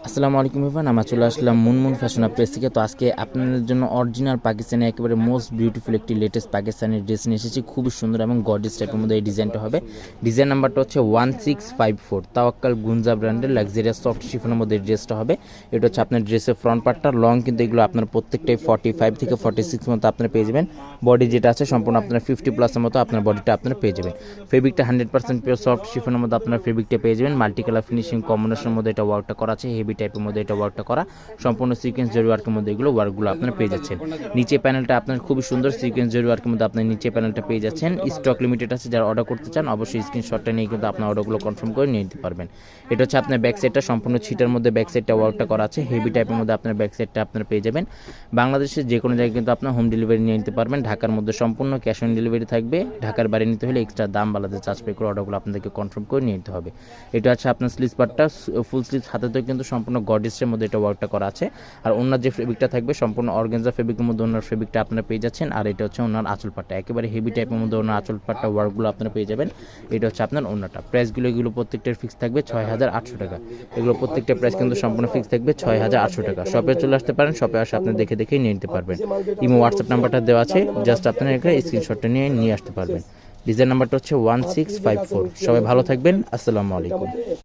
আসসালামু আলাইকুম ইরফান, আমরা চলে আসলাম মুনমুন ফ্যাশন প্লেস থেকে। তো আজকে আপনাদের জন্য অরিজিনাল পাকিস্তানি একেবারে মোস্ট বিউটিফুল একটি লেটেস্ট পাকিস্তানি ড্রেস নিয়ে এসেছি। খুবই সুন্দর এবং গর্জিয়াস টাইপের মধ্যে এই ডিজাইনটা হবে। ডিজাইন নাম্বারটা হচ্ছে 1654, তাওয়াক্কাল গুঞ্জা ব্র্যান্ডের লাক্সারিয়াস সফট শিফনের মধ্যে এই ড্রেসটা হবে। এটা হচ্ছে আপনার ড্রেসের ফ্রন্ট পার্টটা লং, কিন্তু এগুলো আপনার প্রত্যেকটাই 45 থেকে 46 মতো আপনারা পেয়ে যাবেন। বডি যেটা আছে সম্পূর্ণ আপনার 50+ মতো আপনার বডিটা আপনারা পেয়ে যাবেন। ফেব্রিকটা 100% পিওর সফট শিফনের মধ্যে আপনার ফেব্রিকটা পেয়ে যাবেন। মাল্টি কালার ফিনিশিং কম্বিনেশনের মধ্যে এটা ওয়ার্কটা করা আছে, হেভি টাইপের মধ্যে এটা ওয়ার্কটা করা, সম্পূর্ণ সিকোয়েন্স জরি ওয়ার্কের মধ্যে এগুলো ওয়ার্কগুলো আপনারা পেয়ে যাচ্ছেন। নিচে প্যানেলটা আপনার খুবই সুন্দর সিকোয়েন্স জরি ওয়ার্কের মধ্যে আপনার নিচে প্যানেলটা পেয়ে যাচ্ছেন। স্টক লিমিটেড আছে, যারা অর্ডার করতে চান অবশ্যই স্ক্রিনশটটা নিয়ে কিন্তু আপনার অর্ডারগুলো কনফার্ম করে নিয়ে নিতে পারবেন। এটা হচ্ছে আপনার ব্যাক সাইডটা সম্পূর্ণ ছিটার মধ্যে ব্যাক সাইডটা ওয়ার্কটা করা আছে, হেভি টাইপের মধ্যে আপনার ব্যাক সাইডটা আপনারা পেয়ে যাবেন। বাংলাদেশের যে কোনো জায়গায় কিন্তু আপনার হোম ডেলিভারি নিয়ে নিতে পারবেন। ঢাকার মধ্যে সম্পূর্ণ ক্যাশ অন ডেলিভারি থাকবে। ঢাকার বাইরে নিতে হলে এক্সট্রা দাম বালাতে চার্জ পে করে অর্ডারগুলো আপনাদেরকে কনফার্ম করে নিয়ে নিতে হবে। এটা হচ্ছে আপনার স্লিভস পার্টটা, ফুল স্লিভস হাতেতেও কিন্তু সম্পূর্ণ গর্জিয়াসের মধ্যে এটা ওয়ার্কটা করা আছে। আর ওনার যে ফেব্রিকটা থাকবে সম্পূর্ণ অর্গানজা ফেব্রিকের মধ্যে ওনার ফেব্রিকটা আপনারা পেয়ে যাচ্ছেন। আর এটা হচ্ছে ওনার আঁচল পাটটা, একেবারে হেভি টাইপের মধ্যে ওনার আঁচল পাটটা ওয়ার্কগুলো আপনারা পেয়ে যাবেন। এটা হচ্ছে আপনার ওনাটা। প্রাইসগুলো এগুলো প্রত্যেকটার ফিক্স থাকবে 6800 টাকা। এগুলো প্রত্যেকটা প্রাইস কিন্তু সম্পূর্ণ ফিক্স থাকবে 6800 টাকা। শপে চলে আসতে পারেন, শপে আসে আপনি দেখে দেখেই নিয়ে নিতে পারবেন। ইমো হোয়াটসঅ্যাপ নাম্বারটা দেওয়া আছে, জাস্ট আপনারা এখানে স্ক্রিনশটটা নিয়ে আসতে পারবেন। ডিজাইন নাম্বারটা হচ্ছে 1654। সবাই ভালো থাকবেন, আসসালামু আলাইকুম।